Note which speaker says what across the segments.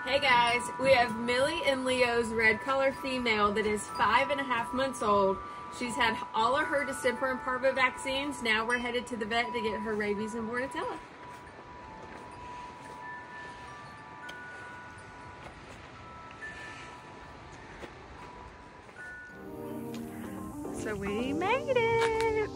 Speaker 1: Hey guys, we have MillieXLeo's Red Collar Female that is 5.5 months old. She's had all of her distemper and parvo vaccines. Now we're headed to the vet to get her rabies and bordetella. So we made it.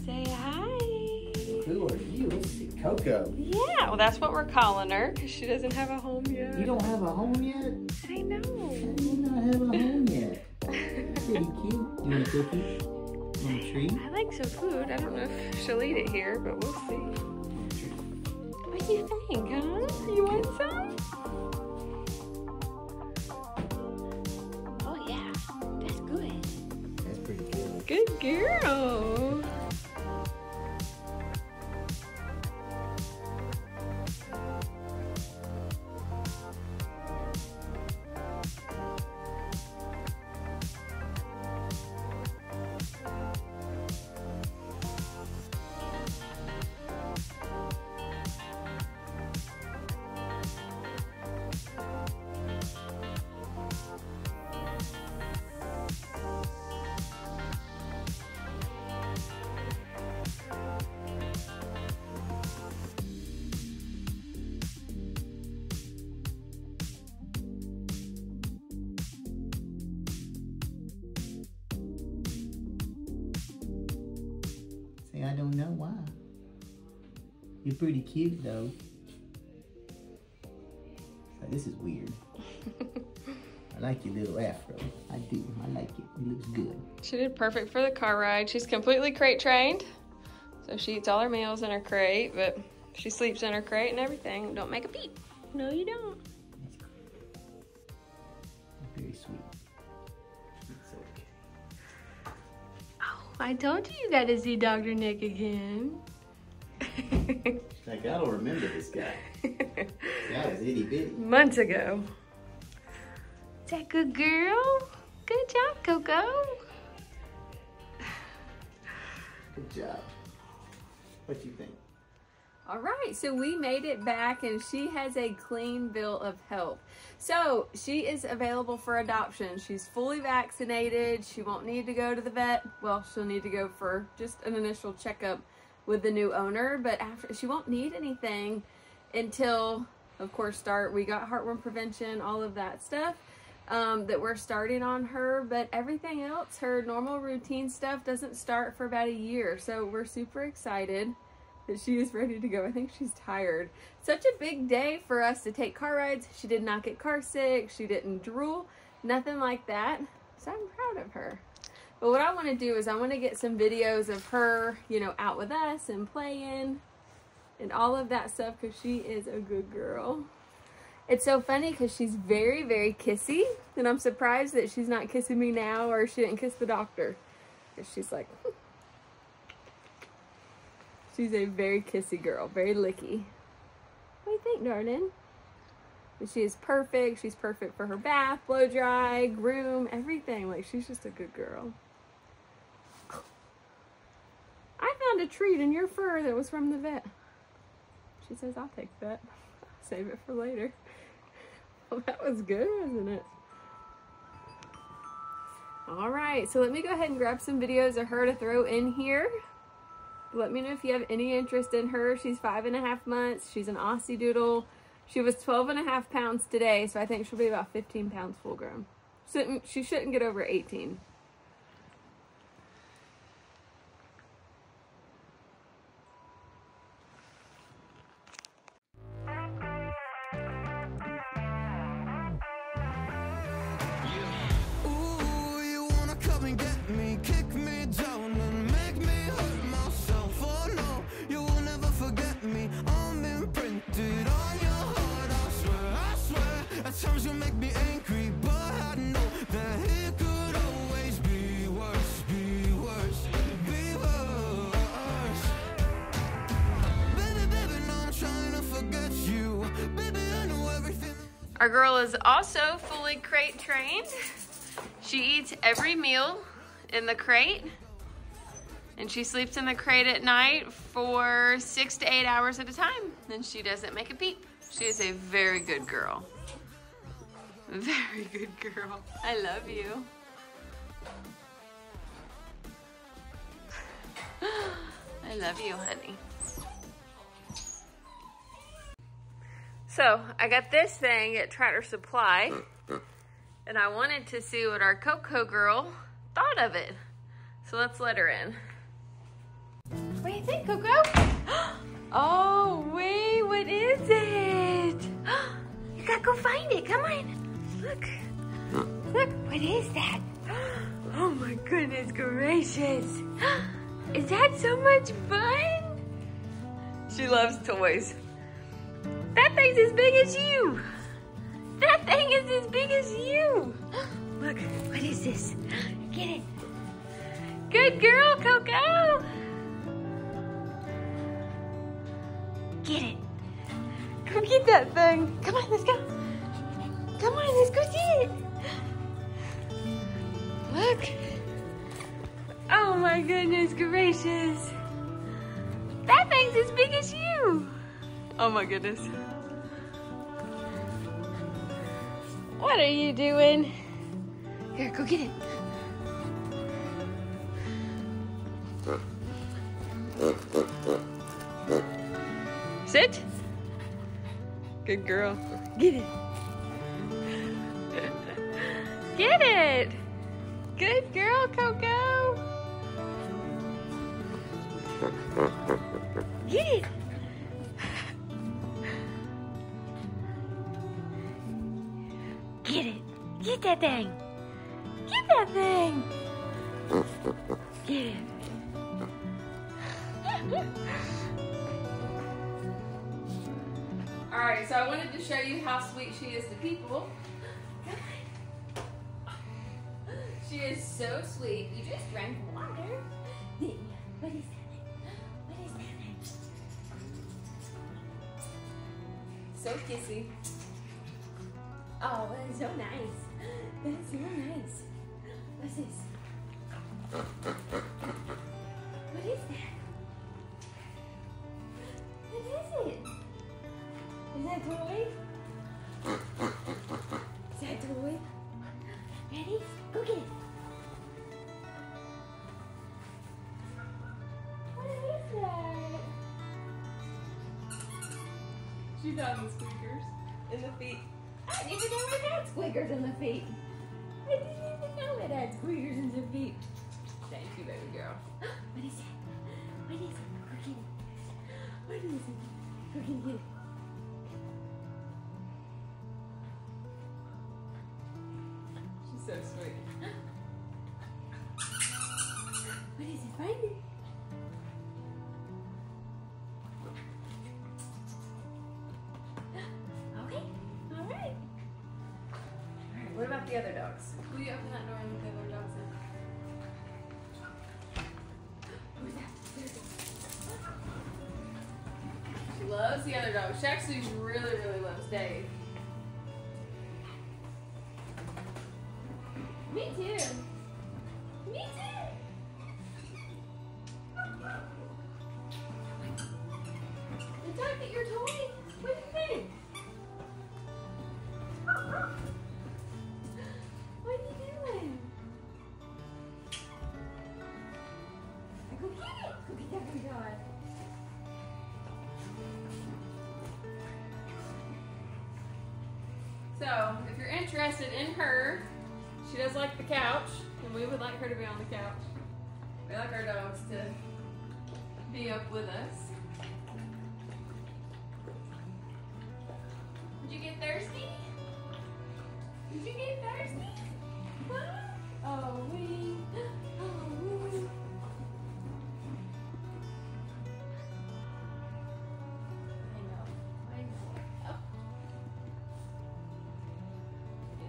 Speaker 1: Say hi.
Speaker 2: Who are you? Let's see. Coco.
Speaker 1: Yeah, well that's what we're calling her because she doesn't have a home yet.
Speaker 2: You don't have a home yet?
Speaker 1: I know.
Speaker 2: How do you not have a home yet? Pretty cute. You want a cookie? Want a treat?
Speaker 1: I like some food. I don't know if she'll eat it here, but we'll see. What do you think, huh? You want some? Oh yeah, that's good.
Speaker 2: That's pretty good.
Speaker 1: Good girl.
Speaker 2: Say, I don't know why. You're pretty cute though. So this is weird. I like your little afro. I do. I like it. It looks good.
Speaker 1: She did perfect for the car ride. She's completely crate trained. So she eats all her meals in her crate, but she sleeps in her crate and everything. Don't make a peep. No, you don't.
Speaker 2: That's cool. Very sweet. It's okay.
Speaker 1: Oh, I told you got to see Dr. Nick again.
Speaker 2: Like, I don't remember this guy. This guy was itty bitty.
Speaker 1: Months ago. Is that good girl? Good job, Coco.
Speaker 2: Good job. What you think?
Speaker 1: All right, so we made it back and she has a clean bill of health. So she is available for adoption. She's fully vaccinated. She won't need to go to the vet. Well, she'll need to go for just an initial checkup with the new owner, but after she won't need anything until, of course, we got heartworm prevention, all of that stuff that we're starting on her, but everything else, her normal routine stuff doesn't start for about a year. So we're super excited that she is ready to go. I think she's tired. Such a big day for us to take car rides. She did not get car sick. She didn't drool, nothing like that. So I'm proud of her. But what I want to do is I want to get some videos of her, you know, out with us and playing and all of that stuff because she is a good girl. It's so funny because she's very, very kissy, and I'm surprised that she's not kissing me now or she didn't kiss the doctor. Because she's like, she's a very kissy girl, very licky. What do you think, darling? But she is perfect. She's perfect for her bath, blow dry, groom, everything. Like, she's just a good girl. I found a treat in your fur that was from the vet. She says, I'll take that. Save it for later. Well, that was good, wasn't it? All right, so let me go ahead and grab some videos of her to throw in here. Let me know if you have any interest in her. She's 5.5 months. She's an aussiedoodle. She was 12.5 pounds today, so I think she'll be about 15 pounds full grown. She shouldn't get over 18.
Speaker 3: Sometimes you make me angry, but I know that it could always be worse, be worse, be worse. Baby, baby, no, I'm trying to forget you. Baby, I know everything.
Speaker 1: Our girl is also fully crate trained. She eats every meal in the crate, and she sleeps in the crate at night for 6 to 8 hours at a time, and she doesn't make a peep. She is a very good girl. Very good girl. I love you. I love you, honey. So I got this thing at Tractor Supply, and I wanted to see what our Coco girl thought of it. So let's let her in. What do you think, Coco? Oh, wait, what is it? You gotta go find it, come on. Look, look, what is that? Oh my goodness gracious. Is that so much fun? She loves toys. That thing's as big as you. That thing is as big as you. Look, what is this? Get it. Good girl, Coco. Get it. Go get that thing. Come on, let's go. Come on, let's go see it. Look. Oh my goodness gracious. That thing's as big as you. Oh my goodness. What are you doing? Here, go get it. Sit. Good girl. Get it. Get it. Good girl, Coco. Get it. Get it. Get that thing. Get that thing. Get it. All right, so I wanted to show you how sweet she is to people. Come on. She is so sweet. You just drank water. What is that? What is that? So kissy. Oh, that is so nice. That's so nice. What's this? What is that? What is it? Is that a toy? Is that a toy? Ready? Go get it. What is that? She found the squeakers in the feet. I didn't even know it had squeakers in the feet. I didn't even know it had squeakers in the feet. Thank you, baby girl. What is it? What is it? Go get it. What is it? Go get it. She's so sweet. What is it? Find it. What about the other dogs? Will you open that door and let the other dogs in? Who's that? She loves the other dogs. She actually really, really loves Dave. Me too. Me too. Did I get your toy? What do you think? So, if you're interested in her, she does like the couch, and we would like her to be on the couch. We like our dogs to be up with us. Did you get thirsty? Did you get thirsty? Huh? Oh, wee. Oh, wee.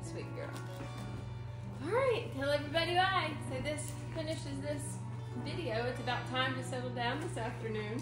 Speaker 1: Sweet girl. Alright, tell everybody bye. So this finishes this video. It's about time to settle down this afternoon.